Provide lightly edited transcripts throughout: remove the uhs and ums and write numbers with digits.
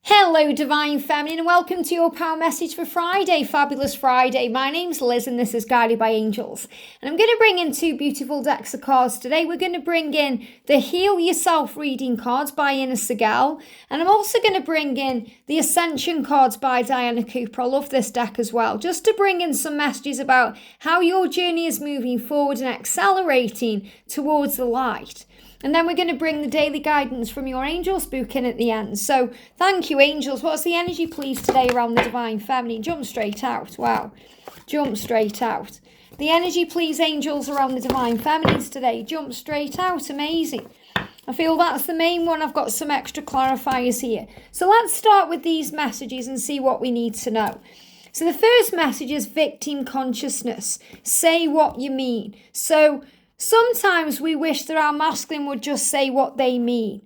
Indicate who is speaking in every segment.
Speaker 1: Hello, Divine Feminine, and welcome to your power message for Friday, Fabulous Friday. My name's Liz, and this is Guided by Angels. And I'm going to bring in two beautiful decks of cards today. We're going to bring in the Heal Yourself reading cards by Segal, and I'm also going to bring in the Ascension cards by Diana Cooper. I love this deck as well, just to bring in some messages about how your journey is moving forward and accelerating towards the light. And then we're going to bring the daily guidance from your angels book in at the end. So thank you, angels. What's the energy, please, today around the Divine Feminine? Jump straight out. Wow. Jump straight out. The energy, please, angels, around the Divine Feminines today. Jump straight out. Amazing. I feel that's the main one. I've got some extra clarifiers here. So let's start with these messages and see what we need to know. So the first message is victim consciousness. Say what you mean. So sometimes we wish that our masculine would just say what they mean,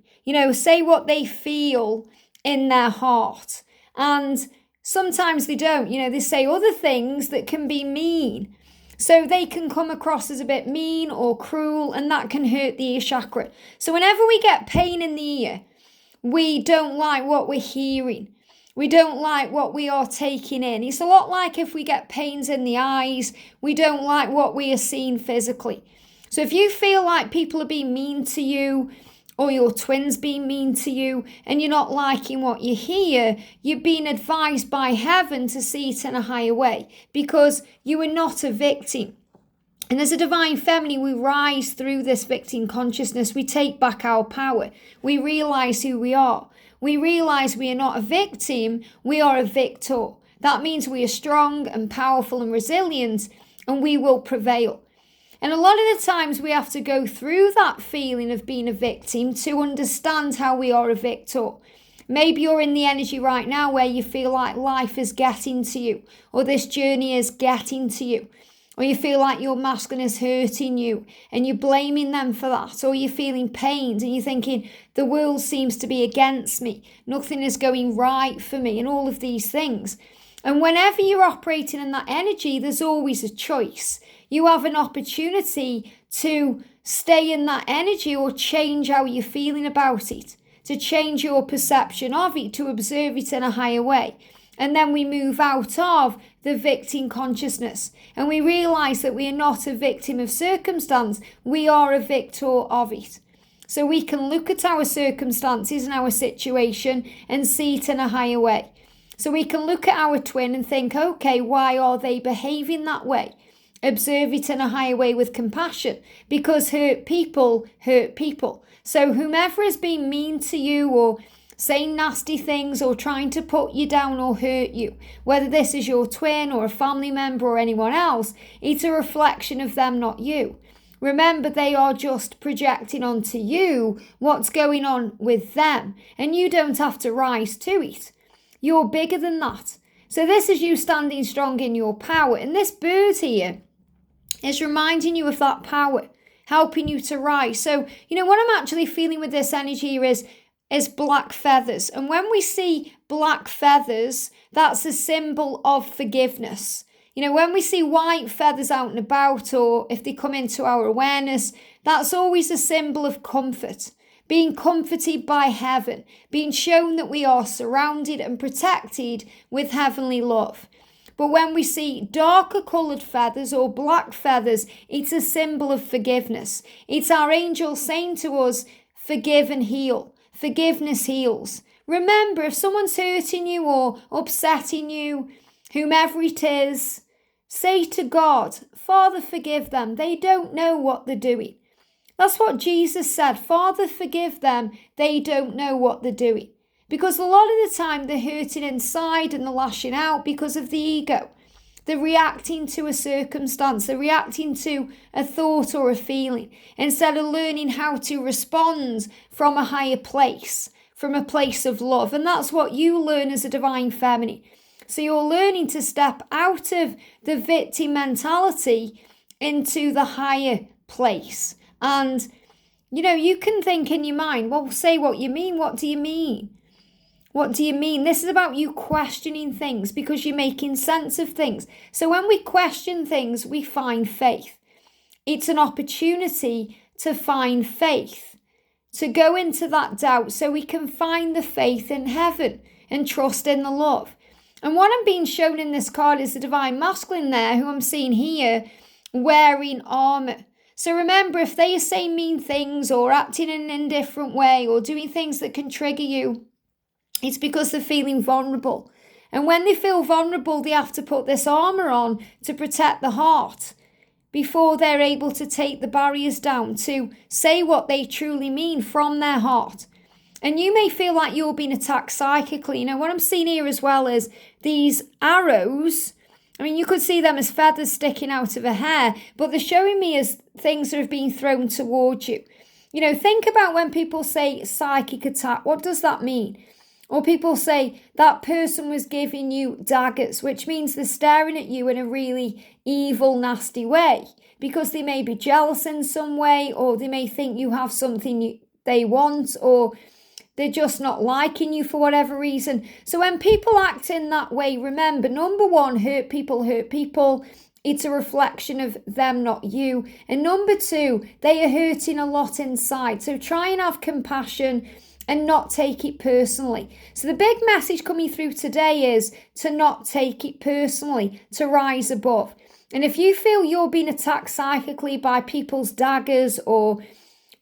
Speaker 1: say what they feel in their heart. And sometimes they don't, they say other things that can be mean. So they can come across as a bit mean or cruel, and that can hurt the ear chakra. So whenever we get pain in the ear, we don't like what we're hearing. We don't like what we are taking in. It's a lot like if we get pains in the eyes, we don't like what we are seeing physically. So if you feel like people are being mean to you, or your twins being mean to you, and you're not liking what you hear, you're being advised by heaven to see it in a higher way, because you are not a victim. And as a Divine Feminine, we rise through this victim consciousness. We take back our power. We realize who we are. We realize we are not a victim, we are a victor. That means we are strong and powerful and resilient, and we will prevail. And a lot of the times we have to go through that feeling of being a victim to understand how we are a victor. Maybe you're in the energy right now where you feel like life is getting to you, or this journey is getting to you, or you feel like your masculine is hurting you and you're blaming them for that, or you're feeling pained and you're thinking the world seems to be against me, nothing is going right for me, and all of these things. And whenever you're operating in that energy, there's always a choice. You have an opportunity to stay in that energy or change how you're feeling about it, to change your perception of it, to observe it in a higher way. And then we move out of the victim consciousness and we realize that we are not a victim of circumstance, we are a victor of it. So we can look at our circumstances and our situation and see it in a higher way. So we can look at our twin and think, okay, why are they behaving that way? Observe it in a higher way with compassion, because hurt people hurt people. So whomever has been mean to you or saying nasty things or trying to put you down or hurt you, whether this is your twin or a family member or anyone else, it's a reflection of them, not you. Remember, they are just projecting onto you what's going on with them, and you don't have to rise to it. You're bigger than that. So this is you standing strong in your power. And this bird here is reminding you of that power, helping you to rise. So, what I'm actually feeling with this energy here is black feathers. And when we see black feathers, that's a symbol of forgiveness. When we see white feathers out and about, or if they come into our awareness, that's always a symbol of comfort. Being comforted by heaven, being shown that we are surrounded and protected with heavenly love. But when we see darker coloured feathers or black feathers, it's a symbol of forgiveness. It's our angel saying to us, forgive and heal. Forgiveness heals. Remember, if someone's hurting you or upsetting you, whomever it is, say to God, Father, forgive them. They don't know what they're doing. That's what Jesus said. Father, forgive them. They don't know what they're doing. Because a lot of the time they're hurting inside and they're lashing out because of the ego. They're reacting to a circumstance. They're reacting to a thought or a feeling instead of learning how to respond from a higher place, from a place of love. And that's what you learn as a Divine Feminine. So you're learning to step out of the victim mentality into the higher place. And, you can think in your mind, well, say what you mean. What do you mean? What do you mean? This is about you questioning things because you're making sense of things. So when we question things, we find faith. It's an opportunity to find faith, to go into that doubt so we can find the faith in heaven. and trust in the love. And what I'm being shown in this card is the divine masculine there, who I'm seeing here wearing armor. So remember, if they are saying mean things or acting in an indifferent way or doing things that can trigger you, it's because they're feeling vulnerable. And when they feel vulnerable, they have to put this armor on to protect the heart before they're able to take the barriers down, to say what they truly mean from their heart. And you may feel like you're being attacked psychically. You know, what I'm seeing here as well is these arrows. I mean, you could see them as feathers sticking out of a hair, but they're showing me as things that have been thrown towards you. You know, think about when people say psychic attack. What does that mean? Or people say that person was giving you daggers, which means they're staring at you in a really evil, nasty way, because they may be jealous in some way, or they may think you have something they want, or they're just not liking you for whatever reason. So when people act in that way, remember, number one, hurt people. It's a reflection of them, not you. And number two, they are hurting a lot inside. So try and have compassion and not take it personally. So the big message coming through today is to not take it personally, to rise above. And if you feel you're being attacked psychically by people's daggers or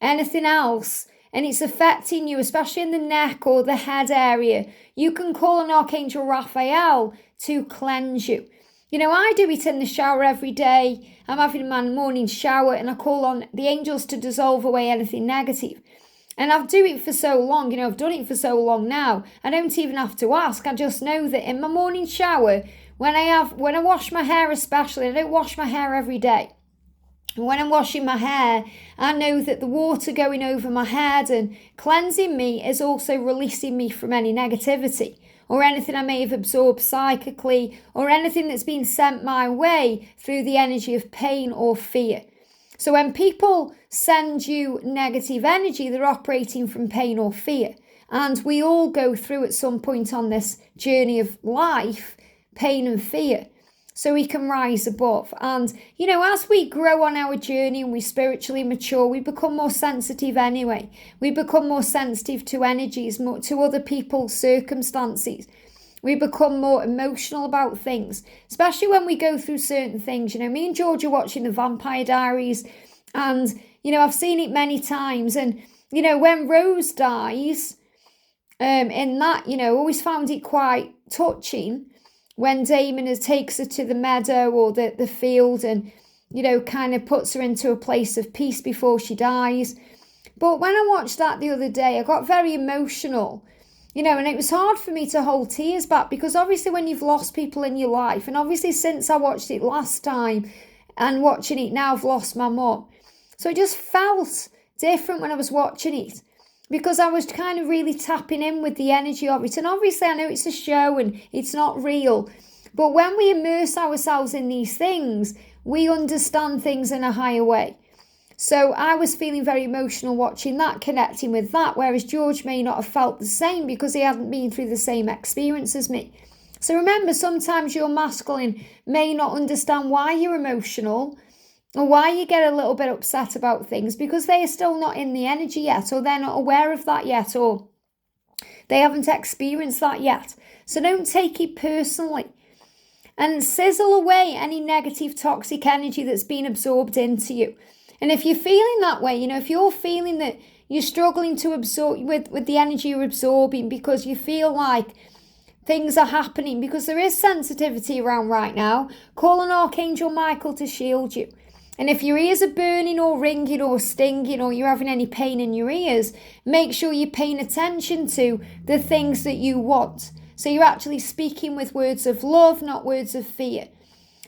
Speaker 1: anything else, and it's affecting you, especially in the neck or the head area, you can call on Archangel Raphael to cleanse you. You know, I do it in the shower every day. I'm having my morning shower and I call on the angels to dissolve away anything negative. And I've done it for so long, you know, I've done it for so long now, I don't even have to ask. I just know that in my morning shower, when I wash my hair especially, I don't wash my hair every day. And when I'm washing my hair, I know that the water going over my head and cleansing me is also releasing me from any negativity or anything I may have absorbed psychically or anything that's been sent my way through the energy of pain or fear. So when people send you negative energy, they're operating from pain or fear. And we all go through at some point on this journey of life, pain and fear, so we can rise above. And, you know, as we grow on our journey and we spiritually mature, we become more sensitive anyway. We become more sensitive to energies, to other people's circumstances. We become more emotional about things, especially when we go through certain things. You know, me and George are watching the Vampire Diaries and, you know, I've seen it many times. And, you know, when Rose dies, in that, you know, always found it quite touching when Damon takes her to the meadow or the field and, you know, kind of puts her into a place of peace before she dies. But when I watched that the other day, I got very emotional. You know, and it was hard for me to hold tears back because obviously when you've lost people in your life, and obviously since I watched it last time and watching it now, I've lost my mum. So it just felt different when I was watching it because I was kind of really tapping in with the energy of it. And obviously I know it's a show and it's not real. But when we immerse ourselves in these things, we understand things in a higher way. So I was feeling very emotional watching that, connecting with that, whereas George may not have felt the same because he hadn't been through the same experience as me. So remember, sometimes your masculine may not understand why you're emotional or why you get a little bit upset about things because they are still not in the energy yet, or they're not aware of that yet, or they haven't experienced that yet. So don't take it personally. And sizzle away any negative, toxic energy that's been absorbed into you. And if you're feeling that way, you know, if you're feeling that you're struggling to absorb with the energy you're absorbing because you feel like things are happening, because there is sensitivity around right now, call on Archangel Michael to shield you. And if your ears are burning or ringing or stinging or you're having any pain in your ears, make sure you're paying attention to the things that you want. So you're actually speaking with words of love, not words of fear.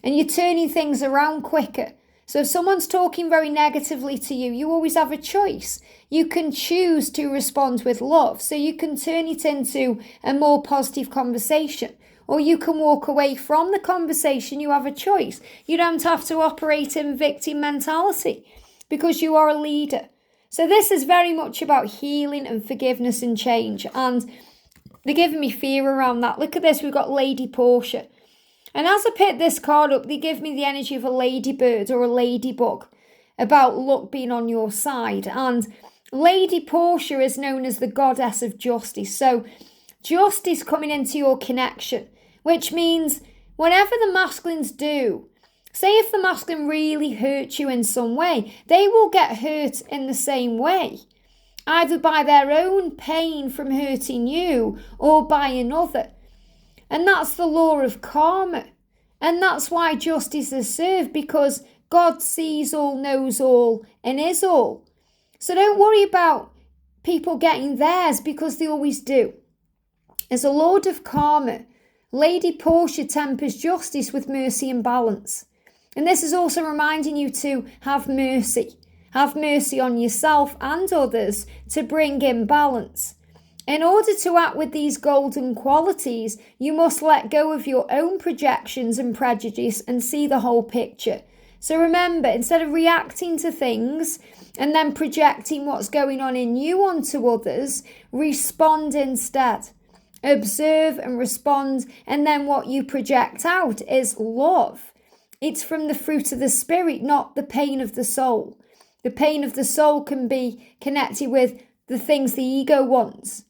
Speaker 1: And you're turning things around quicker. So if someone's talking very negatively to you, you always have a choice. You can choose to respond with love. So you can turn it into a more positive conversation. Or you can walk away from the conversation. You have a choice. You don't have to operate in victim mentality because you are a leader. So this is very much about healing and forgiveness and change. And they're giving me fear around that. Look at this. We've got Lady Porsche. And as I pick this card up, they give me the energy of a ladybird or a ladybug about luck being on your side. And Lady Porsche is known as the goddess of justice. So justice coming into your connection, which means whatever the masculines do, say if the masculine really hurt you in some way, they will get hurt in the same way, either by their own pain from hurting you or by another. And that's the law of karma. And that's why justice is served, because God sees all, knows all, and is all. So don't worry about people getting theirs, because they always do. As a lord of karma, Lady Porsche tempers justice with mercy and balance. And this is also reminding you to have mercy. Have mercy on yourself and others to bring in balance. In order to act with these golden qualities, you must let go of your own projections and prejudice and see the whole picture. So remember, instead of reacting to things and then projecting what's going on in you onto others, respond instead. Observe and respond, and then what you project out is love. It's from the fruit of the spirit, not the pain of the soul. The pain of the soul can be connected with the things the ego wants,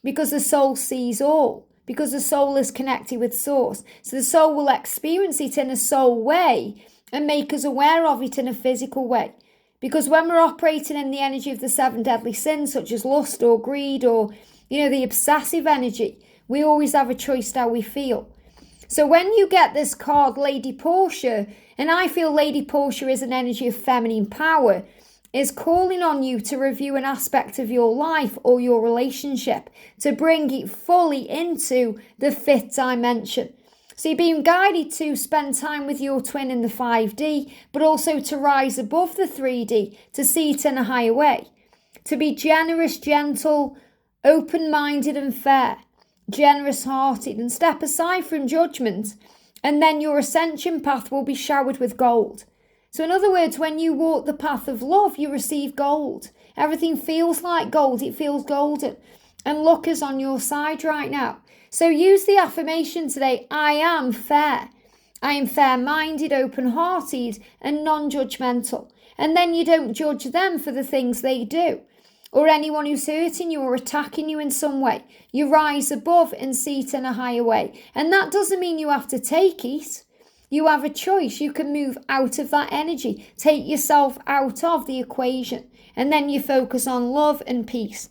Speaker 1: because the soul sees all, because the soul is connected with source. So the soul will experience it in a soul way and make us aware of it in a physical way. Because when we're operating in the energy of the 7 deadly sins, such as lust or greed or, the obsessive energy, we always have a choice how we feel. So when you get this card, Lady Porsche, and I feel Lady Porsche is an energy of feminine power, is calling on you to review an aspect of your life or your relationship to bring it fully into the 5th dimension. So you're being guided to spend time with your twin in the 5D, but also to rise above the 3D, to see it in a higher way. To be generous, gentle, open-minded and fair, generous-hearted, and step aside from judgment, and then your ascension path will be showered with gold. So in other words, when you walk the path of love, you receive gold. Everything feels like gold. It feels golden. And luck is on your side right now. So use the affirmation today, I am fair. I am fair-minded, open-hearted, and non-judgmental. And then you don't judge them for the things they do, or anyone who's hurting you or attacking you in some way. You rise above and see it in a higher way. And that doesn't mean you have to take it. You have a choice. You can move out of that energy. Take yourself out of the equation. And then you focus on love and peace.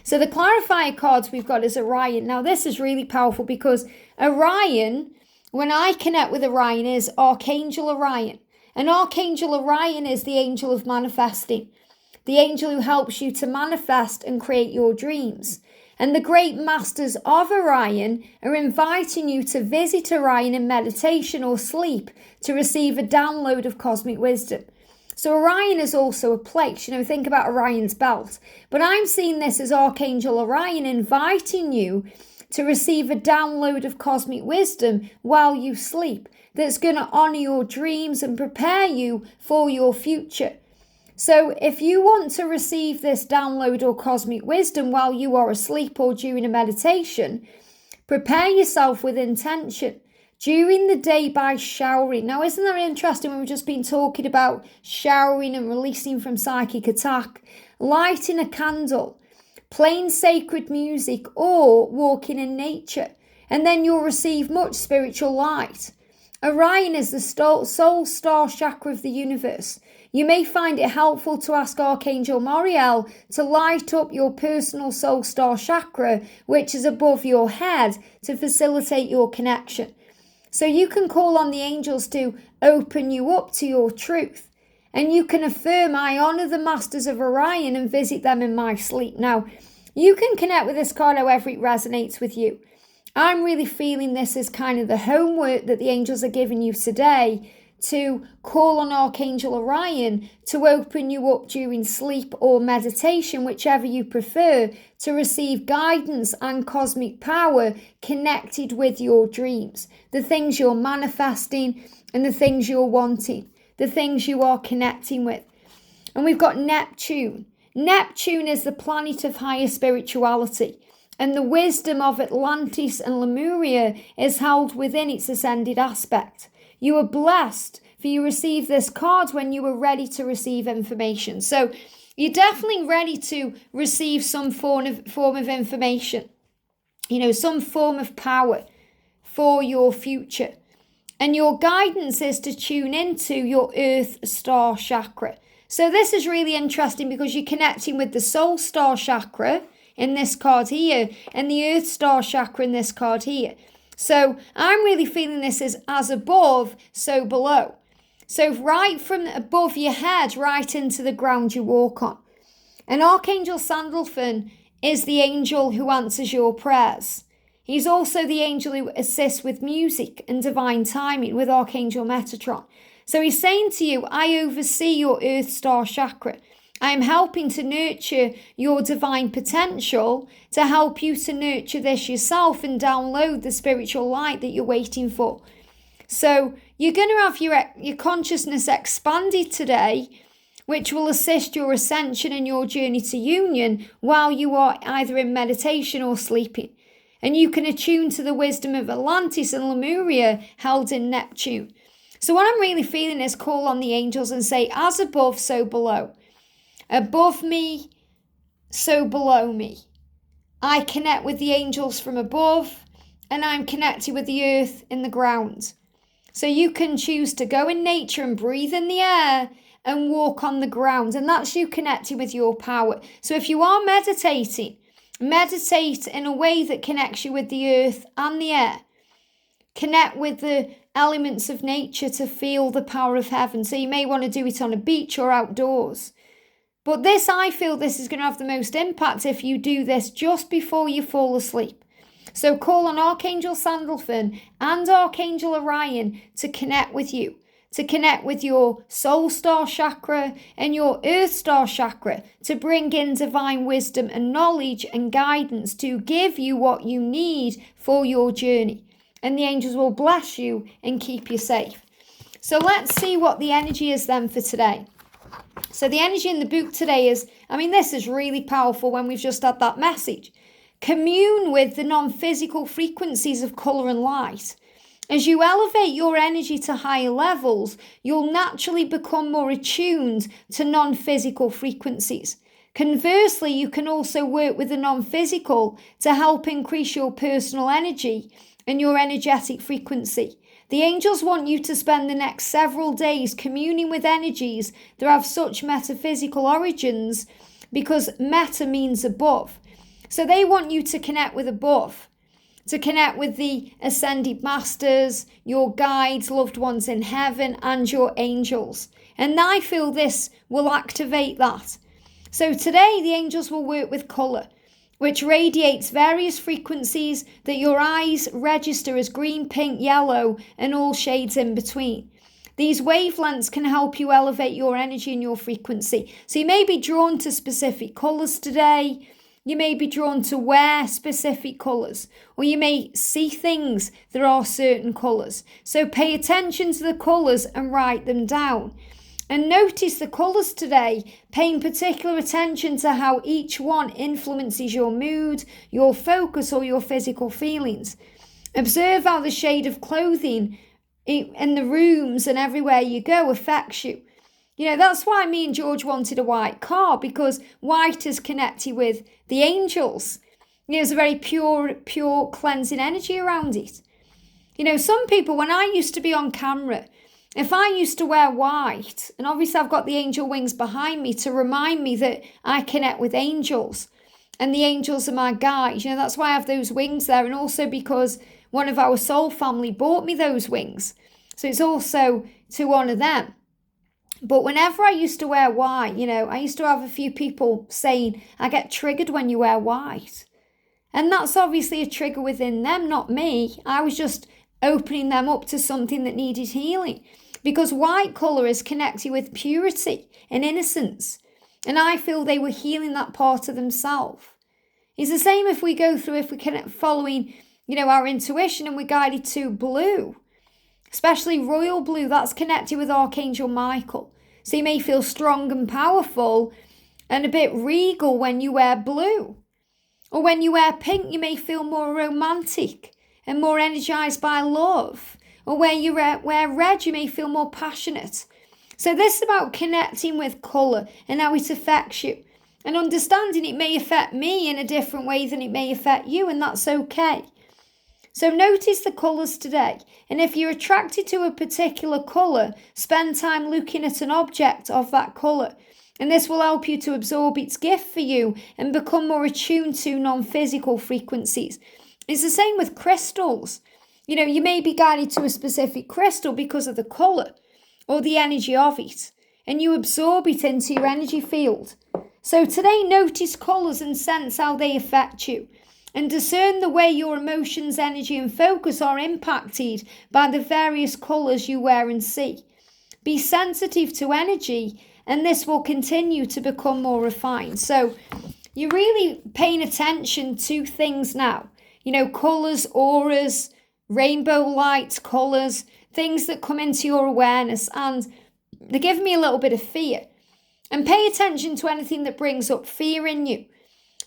Speaker 1: So the clarifier cards we've got is Orion. Now this is really powerful because Orion, when I connect with Orion, is Archangel Orion. And Archangel Orion is the angel of manifesting. The angel who helps you to manifest and create your dreams. And the great masters of Orion are inviting you to visit Orion in meditation or sleep to receive a download of cosmic wisdom. So Orion is also a place, think about Orion's belt. But I'm seeing this as Archangel Orion inviting you to receive a download of cosmic wisdom while you sleep that's going to honor your dreams and prepare you for your future. So if you want to receive this download or cosmic wisdom while you are asleep or during a meditation, prepare yourself with intention during the day by showering. Now, isn't that interesting when we've just been talking about showering and releasing from psychic attack? Lighting a candle, playing sacred music, or walking in nature, and then you'll receive much spiritual light. Orion is the soul star chakra of the universe. You may find it helpful to ask Archangel Moriel to light up your personal soul star chakra, which is above your head, to facilitate your connection. So you can call on the angels to open you up to your truth. And you can affirm, I honor the masters of Orion and visit them in my sleep. Now, you can connect with this card however it resonates with you. I'm really feeling this as kind of the homework that the angels are giving you today, to call on Archangel Orion to open you up during sleep or meditation, whichever you prefer, to receive guidance and cosmic power connected with your dreams, the things you're manifesting and the things you're wanting, the things you are connecting with. And we've got Neptune. Neptune is the planet of higher spirituality, and the wisdom of Atlantis and Lemuria is held within its ascended aspect. You are blessed, for you received this card when you were ready to receive information. So you're definitely ready to receive some form of information. some form of power for your future. And your guidance is to tune into your Earth Star chakra. So this is really interesting because you're connecting with the Soul Star chakra in this card here and the Earth Star chakra in this card here. So I'm really feeling this as above, so below. So right from above your head, right into the ground you walk on. And Archangel Sandalphon is the angel who answers your prayers. He's also the angel who assists with music and divine timing with Archangel Metatron. So he's saying to you, I oversee your Earth Star chakra. I am helping to nurture your divine potential to help you to nurture this yourself and download the spiritual light that you're waiting for. So you're going to have your consciousness expanded today, which will assist your ascension and your journey to union while you are either in meditation or sleeping. And you can attune to the wisdom of Atlantis and Lemuria held in Neptune. So what I'm really feeling is call on the angels and say, as above, so below. Above me, so below me. I connect with the angels from above, and I'm connected with the earth in the ground. So you can choose to go in nature and breathe in the air and walk on the ground, and that's you connecting with your power. So if you are meditating, meditate in a way that connects you with the earth and the air. Connect with the elements of nature to feel the power of heaven. So you may want to do it on a beach or outdoors. But I feel this is going to have the most impact if you do this just before you fall asleep. So call on Archangel Sandalphon and Archangel Orion to connect with you, to connect with your Soul Star chakra and your Earth Star chakra, to bring in divine wisdom and knowledge and guidance to give you what you need for your journey. And the angels will bless you and keep you safe. So let's see what the energy is then for today. So the energy in the book today is, this is really powerful when we've just had that message. Commune with the non-physical frequencies of colour and light. As you elevate your energy to higher levels, you'll naturally become more attuned to non-physical frequencies. Conversely, you can also work with the non-physical to help increase your personal energy and your energetic frequency. The angels want you to spend the next several days communing with energies that have such metaphysical origins, because meta means above. So they want you to connect with above, to connect with the ascended masters, your guides, loved ones in heaven, and your angels. And I feel this will activate that. So today the angels will work with colour, which radiates various frequencies that your eyes register as green, pink, yellow, and all shades in between. These wavelengths can help you elevate your energy and your frequency. So you may be drawn to specific colours today. You may be drawn to wear specific colours, or you may see things that are certain colours. So pay attention to the colours and write them down. And notice the colours today, paying particular attention to how each one influences your mood, your focus, or your physical feelings. Observe how the shade of clothing in the rooms and everywhere you go affects you. That's why me and George wanted a white car, because white is connected with the angels. There's a very pure cleansing energy around it. Some people, when I used to be on camera, if I used to wear white, and obviously I've got the angel wings behind me to remind me that I connect with angels, and the angels are my guides. That's why I have those wings there, and also because one of our soul family bought me those wings. So it's also to honour them. But whenever I used to wear white, I used to have a few people saying, I get triggered when you wear white. And that's obviously a trigger within them, not me. I was just opening them up to something that needed healing. Because white colour is connected with purity and innocence. And I feel they were healing that part of themselves. It's the same if we connect following, our intuition, and we're guided to blue. Especially royal blue, that's connected with Archangel Michael. So you may feel strong and powerful and a bit regal when you wear blue. Or when you wear pink, you may feel more romantic and more energized by love. Or when you wear red, you may feel more passionate. So this is about connecting with colour and how it affects you. And understanding it may affect me in a different way than it may affect you, and that's okay. So notice the colours today. And if you're attracted to a particular colour, spend time looking at an object of that colour. And this will help you to absorb its gift for you and become more attuned to non-physical frequencies. It's the same with crystals. You may be guided to a specific crystal because of the colour or the energy of it, and you absorb it into your energy field. So today, notice colours and sense how they affect you, and discern the way your emotions, energy and focus are impacted by the various colours you wear and see. Be sensitive to energy, and this will continue to become more refined. So you're really paying attention to things now. Colours, auras, rainbow light colours, things that come into your awareness, and they give me a little bit of fear. And pay attention to anything that brings up fear in you,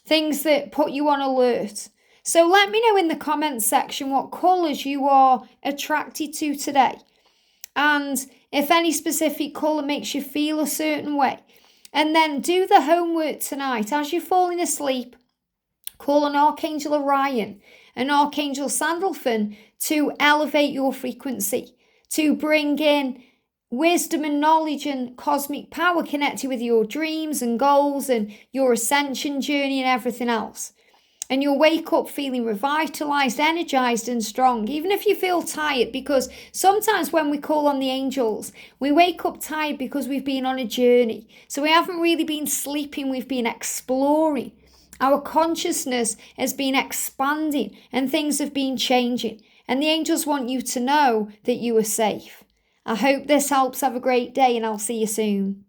Speaker 1: things that put you on alert. So let me know in the comments section what colours you are attracted to today, and if any specific colour makes you feel a certain way. And then do the homework tonight as you're falling asleep. Call an Archangel Orion, an Archangel Sandalphon, to elevate your frequency, to bring in wisdom and knowledge and cosmic power connected with your dreams and goals and your ascension journey and everything else. And you'll wake up feeling revitalized, energized and strong, even if you feel tired, because sometimes when we call on the angels, we wake up tired because we've been on a journey. So we haven't really been sleeping, we've been exploring. Our consciousness has been expanding and things have been changing. And the angels want you to know that you are safe. I hope this helps. Have a great day, and I'll see you soon.